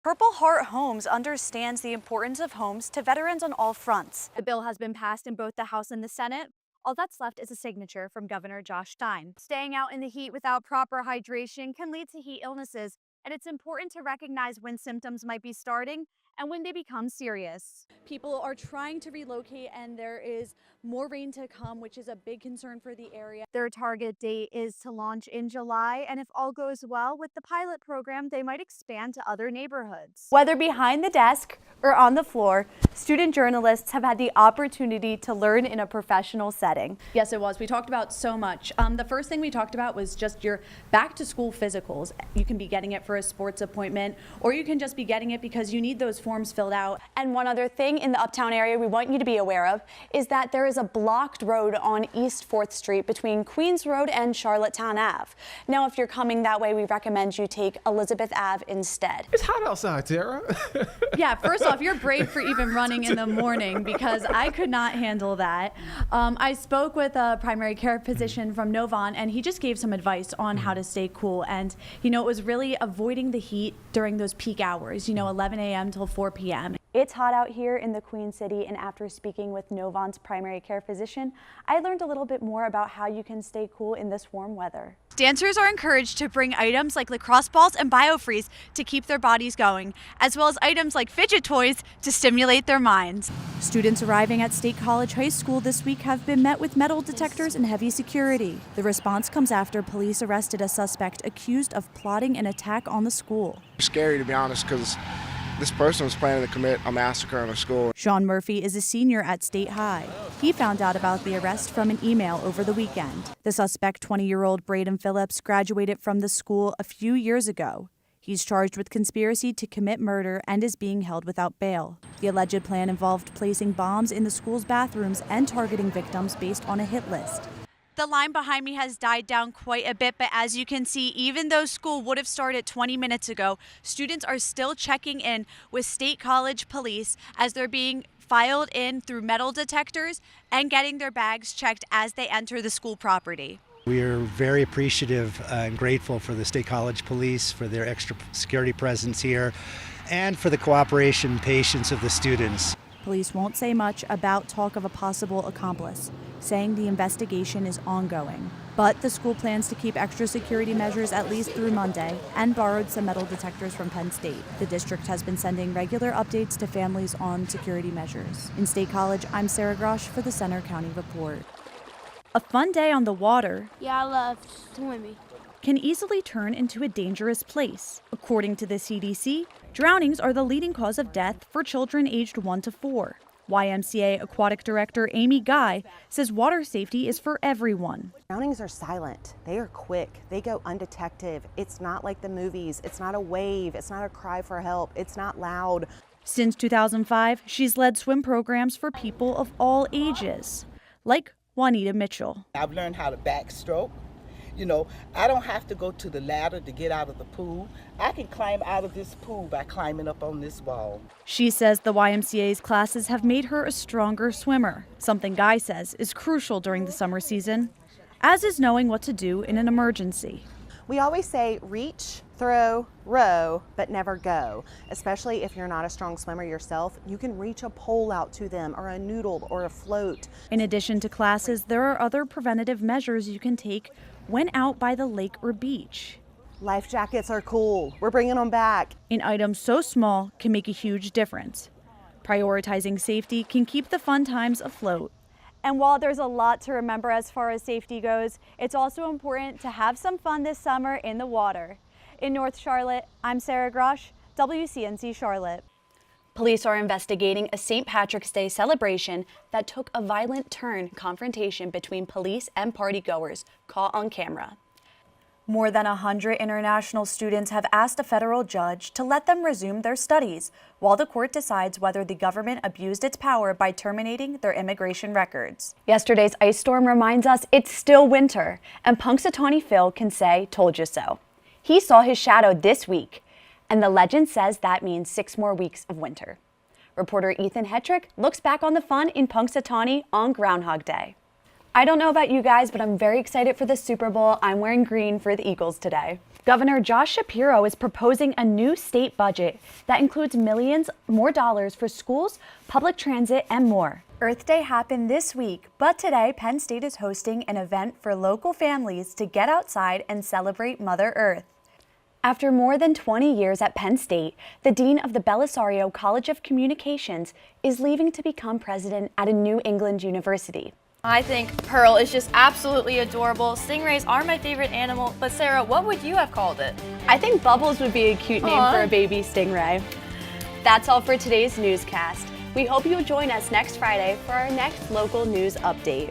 Purple Heart Homes understands the importance of homes to veterans on all fronts. The bill has been passed in both the House and the Senate. All that's left is a signature from Governor Josh Stein. Staying out in the heat without proper hydration can lead to heat illnesses, and it's important to recognize when symptoms might be starting and when they become serious. People are trying to relocate and there is more rain to come, which is a big concern for the area. Their target date is to launch in July, and if all goes well with the pilot program, they might expand to other neighborhoods. Whether behind the desk or on the floor, student journalists have had the opportunity to learn in a professional setting. Yes, it was. We talked about so much. The first thing we talked about was just your back to school physicals. You can be getting it for a sports appointment, or you can just be getting it because you need those forms filled out. And one other thing in the Uptown area we want you to be aware of is that there is a blocked road on East 4th Street between Queens Road and Charlottetown Ave. Now, if you're coming that way, we recommend you take Elizabeth Ave instead. It's hot outside, Tara. Yeah, first off, you're brave for even running in the morning because I could not handle that. I spoke with a primary care physician from Novant, and he just gave some advice on how to stay cool. And, it was really avoiding the heat during those peak hours, 11 a.m. till 4 p.m. It's hot out here in the Queen City, and after speaking with Novant's primary care physician, I learned a little bit more about how you can stay cool in this warm weather. Dancers are encouraged to bring items like lacrosse balls and biofreeze to keep their bodies going, as well as items like fidget toys to stimulate their minds. Students arriving at State College High School this week have been met with metal detectors and heavy security. The response comes after police arrested a suspect accused of plotting an attack on the school. Scary, to be honest, because this person was planning to commit a massacre in a school. Sean Murphy is a senior at State High. He found out about the arrest from an email over the weekend. The suspect, 20-year-old Braden Phillips, graduated from the school a few years ago. He's charged with conspiracy to commit murder and is being held without bail. The alleged plan involved placing bombs in the school's bathrooms and targeting victims based on a hit list. The line behind me has died down quite a bit, but as you can see, even though school would have started 20 minutes ago, students are still checking in with State College police as they're being filed in through metal detectors and getting their bags checked as they enter the school property. We are very appreciative and grateful for the State College Police for their extra security presence here and for the cooperation and patience of the students. Police won't say much about talk of a possible accomplice, saying the investigation is ongoing. But the school plans to keep extra security measures at least through Monday and borrowed some metal detectors from Penn State. The district has been sending regular updates to families on security measures. In State College, I'm Sarah Grosch for the Center County Report. A fun day on the water, Yeah, I love swimming. can easily turn into a dangerous place. According to the CDC, drownings are the leading cause of death for children aged 1 to 4. YMCA Aquatic Director Amy Guy says water safety is for everyone. Drownings are silent. They are quick. They go undetected. It's not like the movies. It's not a wave. It's not a cry for help. It's not loud. Since 2005, she's led swim programs for people of all ages, like Juanita Mitchell. I've learned how to backstroke. I don't have to go to the ladder to get out of the pool. I can climb out of this pool by climbing up on this wall. She says the YMCA's classes have made her a stronger swimmer, something Guy says is crucial during the summer season, as is knowing what to do in an emergency. We always say reach, throw, row, but never go. Especially if you're not a strong swimmer yourself, you can reach a pole out to them or a noodle or a float. In addition to classes, there are other preventative measures you can take when out by the lake or beach. Life jackets are cool. We're bringing them back. An item so small can make a huge difference. Prioritizing safety can keep the fun times afloat. And while there's a lot to remember as far as safety goes, it's also important to have some fun this summer in the water. In North Charlotte, I'm Sarah Grosch, WCNC Charlotte. Police are investigating a St. Patrick's Day celebration that took a violent confrontation between police and partygoers caught on camera. More than 100 international students have asked a federal judge to let them resume their studies while the court decides whether the government abused its power by terminating their immigration records. Yesterday's ice storm reminds us it's still winter, and Punxsutawney Phil can say, "Told you so." He saw his shadow this week, and the legend says that means 6 more weeks of winter. Reporter Ethan Hetrick looks back on the fun in Punxsutawney on Groundhog Day. I don't know about you guys, but I'm very excited for the Super Bowl. I'm wearing green for the Eagles today. Governor Josh Shapiro is proposing a new state budget that includes millions more dollars for schools, public transit, and more. Earth Day happened this week, but today Penn State is hosting an event for local families to get outside and celebrate Mother Earth. After more than 20 years at Penn State, the dean of the Belisario College of Communications is leaving to become president at a New England university. I think Pearl is just absolutely adorable. Stingrays are my favorite animal, but Sarah, what would you have called it? I think Bubbles would be a cute name for a baby stingray. That's all for today's newscast. We hope you'll join us next Friday for our next local news update.